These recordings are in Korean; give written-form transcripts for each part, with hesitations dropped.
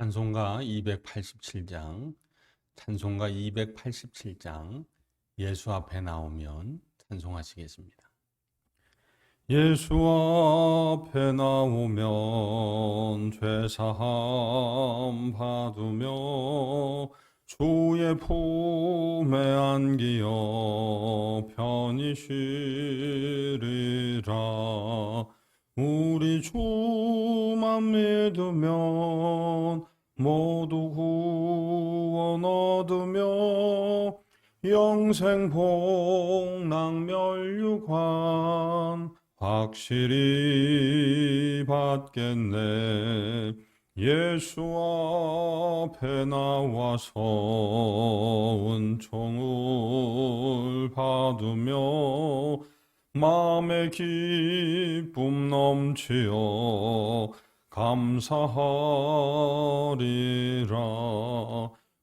찬송가 287장, 찬송가 287장, 예수 앞에 나오면 찬송하시겠습니다. 예수 앞에 나오면 죄사함 받으며 주의 품에 안기어 편히 쉬리라. 우리 주만 믿으면 모두 구원 얻으며 영생 복락 멸류관 확실히 받겠네. 예수 앞에 나와서 은총을 받으며 마음의 기쁨 넘치어 감사하리라.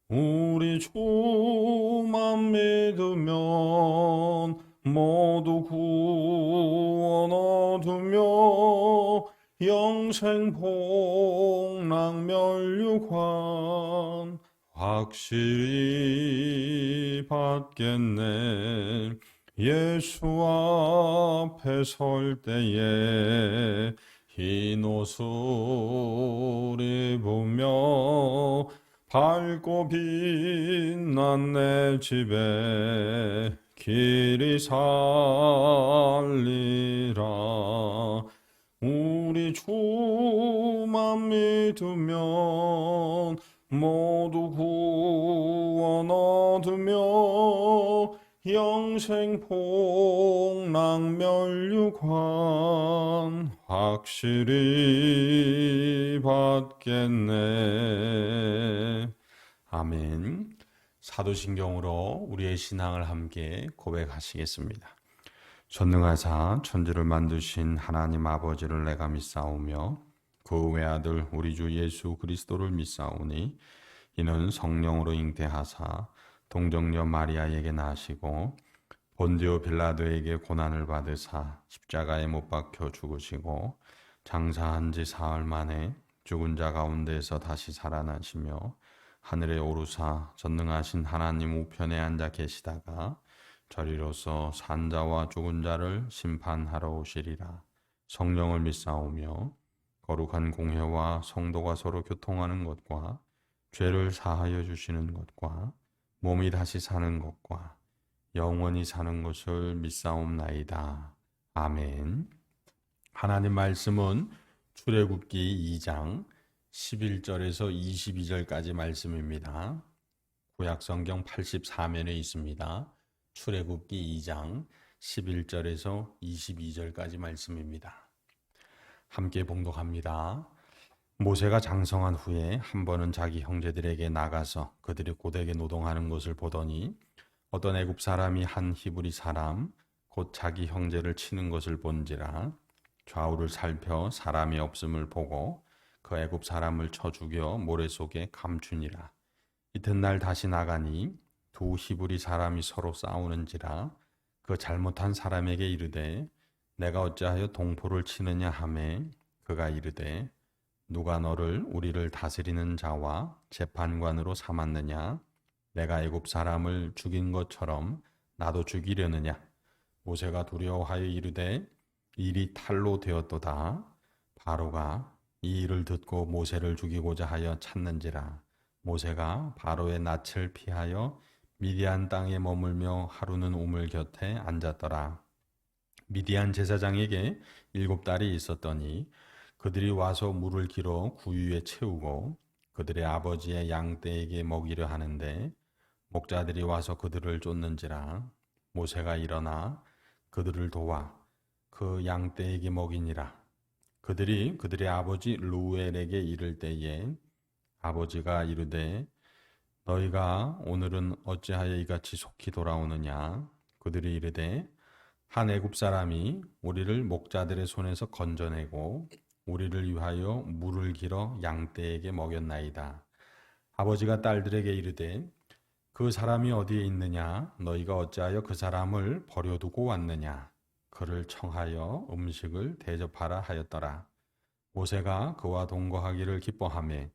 우리 주만 믿으면 모두 구원 얻으며 영생 복락 멸류관 확실히 받겠네. 예수 앞에 설 때에 흰 옷을 입으며 밝고 빛난 내 집에 길이 살리라. 우리 주만 믿으면 모두 구원 얻으며 영생 복락 멸류관 확실히 받겠네. 아멘. 사도신경으로 우리의 신앙을 함께 고백하시겠습니다. 전능하사 천지를 만드신 하나님 아버지를 내가 믿사오며 그 외아들 우리 주 예수 그리스도를 믿사오니 이는 성령으로 잉태하사 동정녀 마리아에게 나시고 본디오 빌라도에게 고난을 받으사 십자가에 못 박혀 죽으시고 장사한 지 사흘 만에 죽은 자 가운데서 다시 살아나시며 하늘에 오르사 전능하신 하나님 우편에 앉아 계시다가 저리로서 산자와 죽은 자를 심판하러 오시리라. 성령을 믿사오며 거룩한 공회와 성도가 서로 교통하는 것과 죄를 사하여 주시는 것과 몸이 다시 사는 것과 영원히 사는 것을 믿사옵나이다. 아멘. 하나님 말씀은 출애굽기 2장 11절에서 22절까지 말씀입니다. 구약성경 84면에 있습니다. 출애굽기 2장 11절에서 22절까지 말씀입니다. 함께 봉독합니다. 모세가 장성한 후에 한 번은 자기 형제들에게 나가서 그들이 고되게 노동하는 것을 보더니 어떤 애굽 사람이 한 히브리 사람 곧 자기 형제를 치는 것을 본지라. 좌우를 살펴 사람이 없음을 보고 그 애굽 사람을 쳐 죽여 모래 속에 감추니라. 이튿날 다시 나가니 두 히브리 사람이 서로 싸우는지라. 그 잘못한 사람에게 이르되 내가 어찌하여 동포를 치느냐 하매 그가 이르되 누가 너를 우리를 다스리는 자와 재판관으로 삼았느냐? 내가 애굽 사람을 죽인 것처럼 나도 죽이려느냐? 모세가 두려워하여 이르되 일이 탈로 되었도다. 바로가 이 일을 듣고 모세를 죽이고자 하여 찾는지라. 모세가 바로의 낯을 피하여 미디안 땅에 머물며 하루는 우물 곁에 앉았더라. 미디안 제사장에게 7딸이 있었더니 그들이 와서 물을 길어 구유에 채우고 그들의 아버지의 양떼에게 먹이려 하는데 목자들이 와서 그들을 쫓는지라. 모세가 일어나 그들을 도와 그 양떼에게 먹이니라. 그들이 그들의 아버지 루엘에게 이를 때에 아버지가 이르되 너희가 오늘은 어찌하여 이같이 속히 돌아오느냐? 그들이 이르되 한 애굽 사람이 우리를 목자들의 손에서 건져내고 우리를 위하여 물을 길어 양떼에게 먹였나이다. 아버지가 딸들에게 이르되 그 사람이 어디에 있느냐? 너희가 어찌하여 그 사람을 버려두고 왔느냐? 그를 청하여 음식을 대접하라 하였더라. 모세가 그와 동거하기를 기뻐하며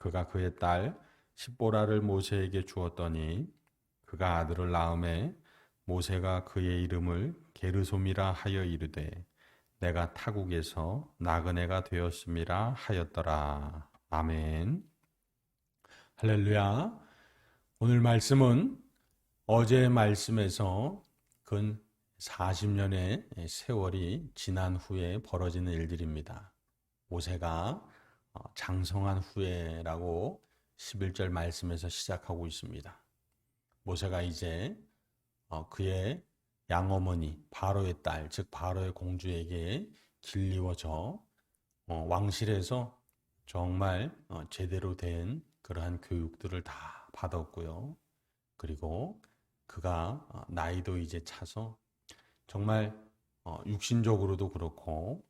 그가 그의 딸 십보라를 모세에게 주었더니 그가 아들을 낳음에 모세가 그의 이름을 게르솜이라 하여 이르되 내가 타국에서 나그네가 되었음이라 하였더라. 아멘. 할렐루야. 오늘 말씀은 어제의 말씀에서 근 40년의 세월이 지난 후에 벌어지는 일들입니다. 모세가 장성한 후에라고 11절 말씀에서 시작하고 있습니다. 모세가 이제 그의 양어머니 바로의 딸, 즉 바로의 공주에게 길리워져 왕실에서 정말 제대로 된 그러한 교육들을 다 받았고요. 그리고 그가 나이도 이제 차서 정말 육신적으로도 그렇고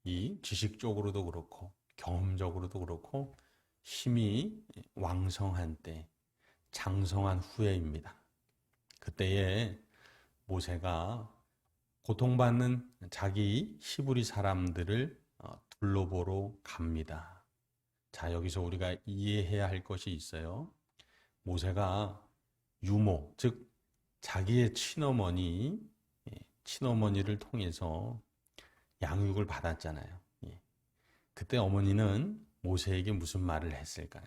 이 지식적으로도 그렇고 경험적으로도 그렇고 힘이 왕성한 때, 장성한 후에입니다. 그때에 모세가 고통받는 자기 히브리 사람들을 둘러보러 갑니다. 자, 여기서 우리가 이해해야 할 것이 있어요. 모세가 유모, 즉 자기의 친어머니를 통해서 양육을 받았잖아요. 그때 어머니는 모세에게 무슨 말을 했을까요?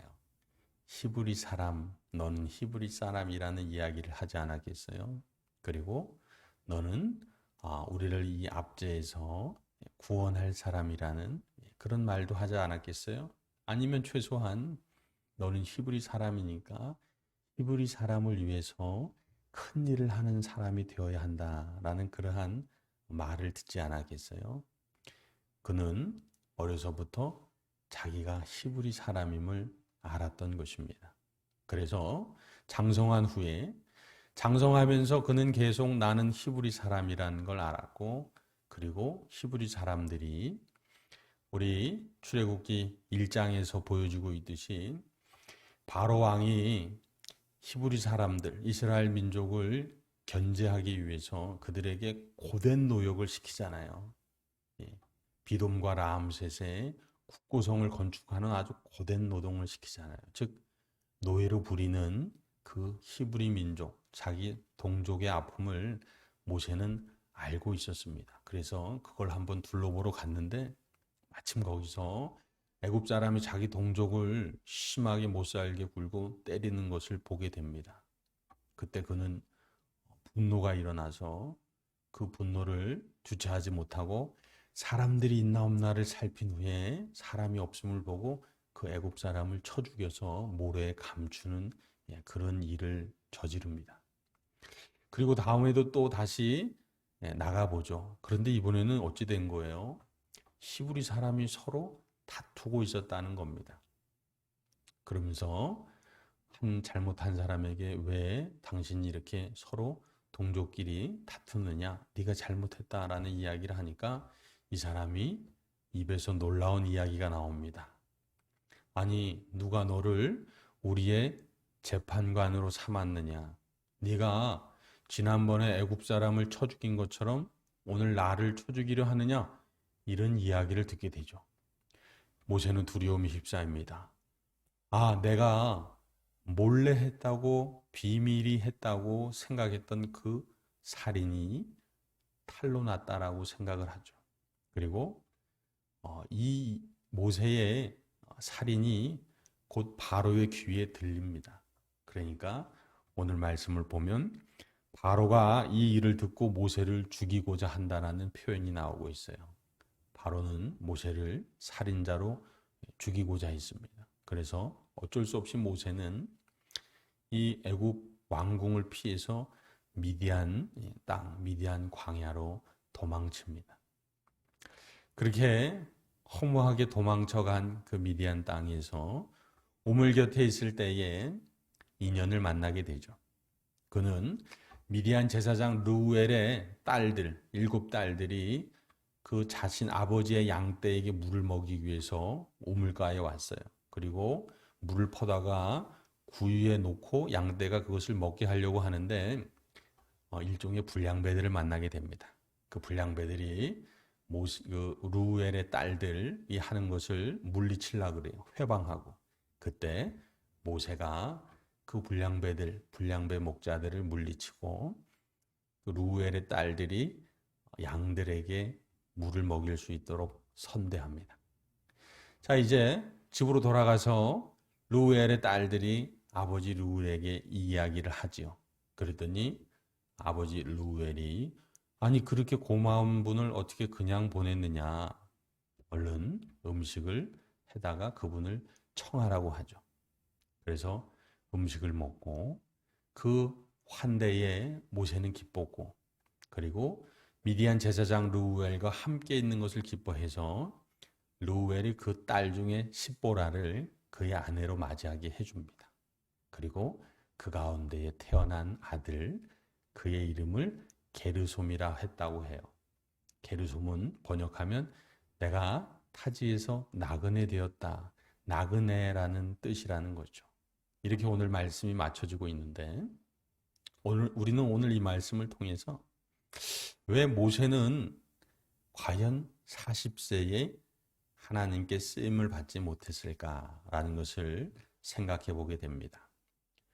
히브리 사람, 너는 히브리 사람이라는 이야기를 하지 않았겠어요? 그리고 너는 우리를 이 압제에서 구원할 사람이라는 그런 말도 하지 않았겠어요? 아니면 최소한 너는 히브리 사람이니까 히브리 사람을 위해서 큰 일을 하는 사람이 되어야 한다라는 그러한 말을 듣지 않았겠어요? 그는 어려서부터 자기가 히브리 사람임을 알았던 것입니다. 그래서 장성한 후에 장성하면서 그는 계속 나는 히브리 사람이라는 걸 알았고, 그리고 히브리 사람들이 우리 출애굽기 1장에서 보여주고 있듯이 바로 왕이 히브리 사람들, 이스라엘 민족을 견제하기 위해서 그들에게 고된 노역을 시키잖아요. 비돔과 라암셋의 국고성을 건축하는 아주 고된 노동을 시키잖아요. 즉 노예로 부리는 그 히브리 민족, 자기 동족의 아픔을 모세는 알고 있었습니다. 그래서 그걸 한번 둘러보러 갔는데 마침 거기서 애굽 사람이 자기 동족을 심하게 못살게 굴고 때리는 것을 보게 됩니다. 그때 그는 분노가 일어나서 그 분노를 주체하지 못하고 사람들이 있나 없나를 살핀 후에 사람이 없음을 보고 그 애굽 사람을 쳐 죽여서 모래에 감추는 그런 일을 저지릅니다. 그리고 다음에도 또 다시 나가보죠. 그런데 이번에는 어찌 된 거예요? 히브리 사람이 서로 다투고 있었다는 겁니다. 그러면서 잘못한 사람에게 왜 당신이 이렇게 서로 동족끼리 다투느냐? 네가 잘못했다라는 이야기를 하니까 이 사람이 입에서 놀라운 이야기가 나옵니다. 아니, 누가 너를 우리의 재판관으로 삼았느냐? 네가 지난번에 애굽 사람을 쳐 죽인 것처럼 오늘 나를 쳐 죽이려 하느냐? 이런 이야기를 듣게 되죠. 모세는 두려움이 휩싸입니다. 내가 몰래 했다고, 비밀이 했다고 생각했던 그 살인이 탈로 났다라고 생각을 하죠. 그리고 이 모세의 살인이 곧 바로의 귀에 들립니다. 그러니까 오늘 말씀을 보면 바로가 이 일을 듣고 모세를 죽이고자 한다는 표현이 나오고 있어요. 바로는 모세를 살인자로 죽이고자 했습니다. 그래서 어쩔 수 없이 모세는 이 애굽 왕궁을 피해서 미디안 땅, 미디안 광야로 도망칩니다. 그렇게 허무하게 도망쳐간 그 미디안 땅에서 우물 곁에 있을 때에 인연을 만나게 되죠. 그는 미디안 제사장 르우엘의 딸들, 7딸들이 그 자신 아버지의 양떼에게 물을 먹이기 위해서 우물가에 왔어요. 그리고 물을 퍼다가 구유에 놓고 양떼가 그것을 먹게 하려고 하는데 일종의 불량배들을 만나게 됩니다. 그 불량배들이 르우엘의 딸들이 하는 것을 물리치려고 그래요. 회방하고. 그때 모세가 그 불량배 목자들을 물리치고 그 루엘의 딸들이 양들에게 물을 먹일 수 있도록 선대합니다. 자, 이제 집으로 돌아가서 루엘의 딸들이 아버지 루엘에게 이야기를 하지요. 그랬더니 아버지 루엘이 아니 그렇게 고마운 분을 어떻게 그냥 보냈느냐. 얼른 음식을 해다가 그분을 청하라고 하죠. 그래서 음식을 먹고 그 환대에 모세는 기뻤고 그리고 미디안 제사장 르우엘과 함께 있는 것을 기뻐해서 르우엘이 그 딸 중에 십보라를 그의 아내로 맞이하게 해줍니다. 그리고 그 가운데에 태어난 아들 그의 이름을 게르솜이라 했다고 해요. 게르솜은 번역하면 내가 타지에서 나그네 되었다. 나그네라는 뜻이라는 거죠. 이렇게 오늘 말씀이 맞춰지고 있는데 우리는 오늘 이 말씀을 통해서 왜 모세는 과연 40세에 하나님께 쓰임을 받지 못했을까라는 것을 생각해 보게 됩니다.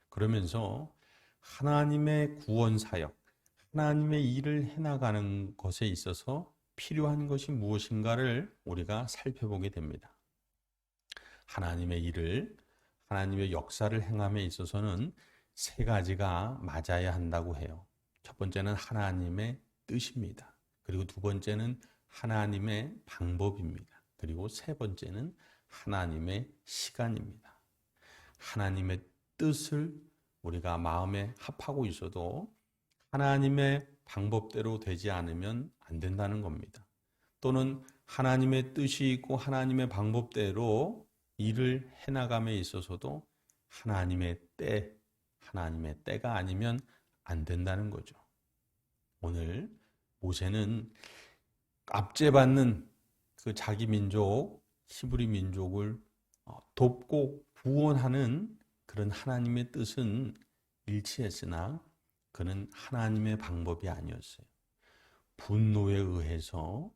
그러면서 하나님의 구원 사역, 하나님의 일을 해나가는 것에 있어서 필요한 것이 무엇인가를 우리가 살펴보게 됩니다. 하나님의 일을, 하나님의 역사를 행함에 있어서는 세 가지가 맞아야 한다고 해요. 첫 번째는 하나님의 뜻입니다. 그리고 두 번째는 하나님의 방법입니다. 그리고 세 번째는 하나님의 시간입니다. 하나님의 뜻을 우리가 마음에 합하고 있어도 하나님의 방법대로 되지 않으면 안 된다는 겁니다. 또는 하나님의 뜻이 있고 하나님의 방법대로 일을 해나감에 있어서도 하나님의 때가 아니면 안 된다는 거죠. 오늘 모세는 압제받는 그 자기 민족, 히브리 민족을 돕고 구원하는 그런 하나님의 뜻은 일치했으나 그는 하나님의 방법이 아니었어요. 분노에 의해서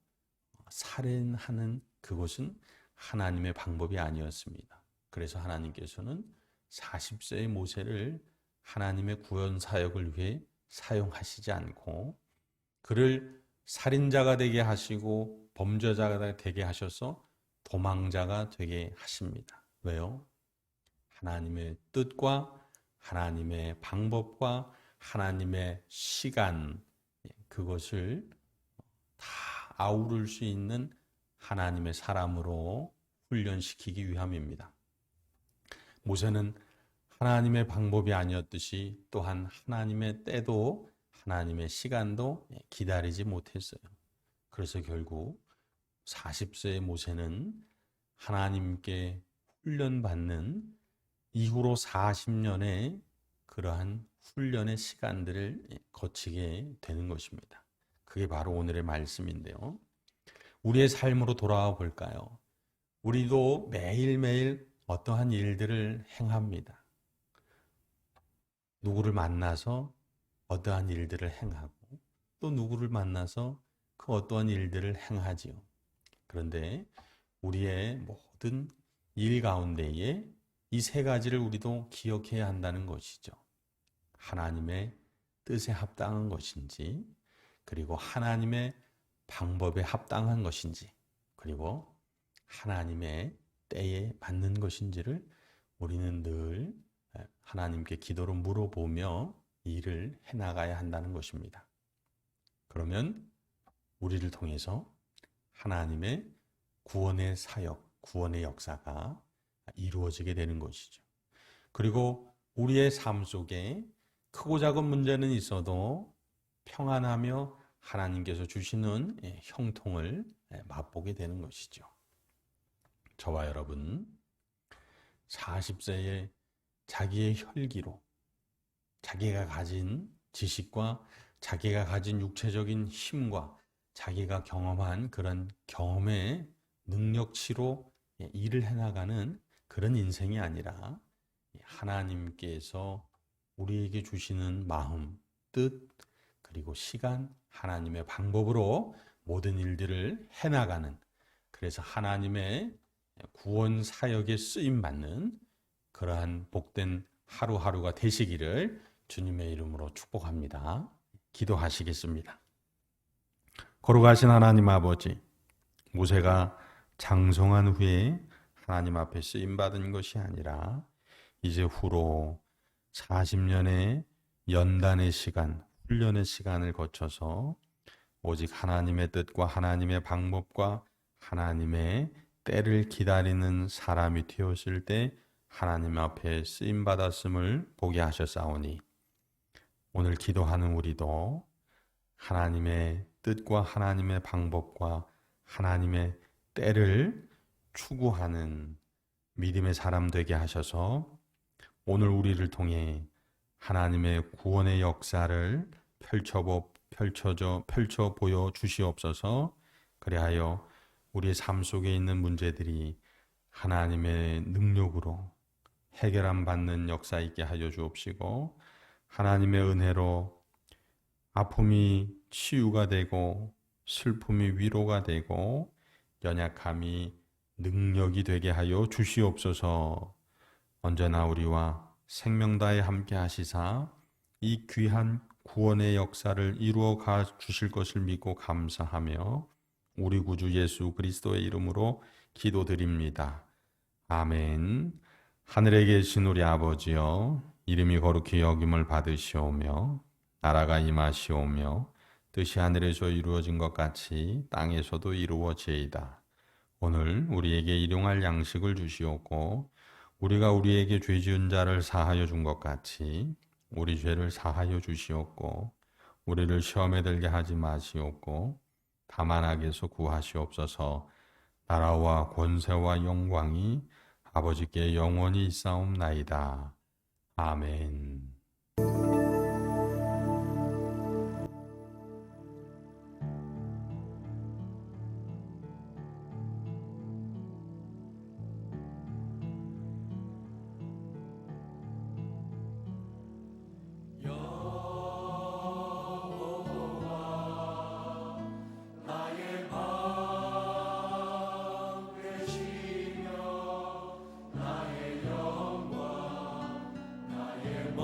살인하는 그것은 하나님의 방법이 아니었습니다. 그래서 하나님께서는 40세의 모세를 하나님의 구원 사역을 위해 사용하시지 않고 그를 살인자가 되게 하시고 범죄자가 되게 하셔서 도망자가 되게 하십니다. 왜요? 하나님의 뜻과 하나님의 방법과 하나님의 시간 그것을 다 아우를 수 있는 하나님의 사람으로 훈련시키기 위함입니다. 모세는 하나님의 방법이 아니었듯이 또한 하나님의 때도 하나님의 시간도 기다리지 못했어요. 그래서 결국 40세의 모세는 하나님께 훈련받는 이후로 40년의 그러한 훈련의 시간들을 거치게 되는 것입니다. 그게 바로 오늘의 말씀인데요. 우리의 삶으로 돌아와 볼까요? 우리도 매일매일 어떠한 일들을 행합니다. 누구를 만나서 어떠한 일들을 행하고 또 누구를 만나서 그 어떠한 일들을 행하지요. 그런데 우리의 모든 일 가운데에 이 세 가지를 우리도 기억해야 한다는 것이죠. 하나님의 뜻에 합당한 것인지, 그리고 하나님의 방법에 합당한 것인지, 그리고 하나님의 때에 맞는 것인지를 우리는 늘 하나님께 기도로 물어보며 일을 해나가야 한다는 것입니다. 그러면 우리를 통해서 하나님의 구원의 사역, 구원의 역사가 이루어지게 되는 것이죠. 그리고 우리의 삶 속에 크고 작은 문제는 있어도 평안하며 하나님께서 주시는 형통을 맛보게 되는 것이죠. 저와 여러분, 40세에 자기의 혈기로 자기가 가진 지식과 자기가 가진 육체적인 힘과 자기가 경험한 그런 경험의 능력치로 일을 해나가는 그런 인생이 아니라 하나님께서 우리에게 주시는 마음, 뜻, 그리고 시간, 하나님의 방법으로 모든 일들을 해나가는, 그래서 하나님의 구원 사역에 쓰임받는 그러한 복된 하루하루가 되시기를 주님의 이름으로 축복합니다. 기도하시겠습니다. 거룩하신 하나님 아버지, 모세가 장성한 후에 하나님 앞에 쓰임받은 것이 아니라 이제 후로 40년의 연단의 시간, 훈련의 시간을 거쳐서 오직 하나님의 뜻과 하나님의 방법과 하나님의 때를 기다리는 사람이 되었을 때 하나님 앞에 쓰임받았음을 보게 하셨사오니 오늘 기도하는 우리도 하나님의 뜻과 하나님의 방법과 하나님의 때를 추구하는 믿음의 사람 되게 하셔서 오늘 우리를 통해 하나님의 구원의 역사를 펼쳐 보여 주시옵소서. 그리하여 우리의 삶 속에 있는 문제들이 하나님의 능력으로 해결함 받는 역사 있게 하여 주옵시고 하나님의 은혜로 아픔이 치유가 되고 슬픔이 위로가 되고 연약함이 능력이 되게 하여 주시옵소서. 언제나 우리와 생명 다해 함께 하시사 이 귀한 구원의 역사를 이루어 가 주실 것을 믿고 감사하며 우리 구주 예수 그리스도의 이름으로 기도드립니다. 아멘. 하늘에 계신 우리 아버지여, 이름이 거룩히 여김을 받으시오며 나라가 임하시오며 뜻이 하늘에서 이루어진 것 같이 땅에서도 이루어지이다. 오늘 우리에게 일용할 양식을 주시옵고 우리가 우리에게 죄 지은 자를 사하여 준 것 같이 우리 죄를 사하여 주시옵고 우리를 시험에 들게 하지 마시옵고 다만 악에서 구하시옵소서. 나라와 권세와 영광이 아버지께 영원히 있사옵나이다. 아멘. 나의 영광, 나의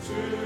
주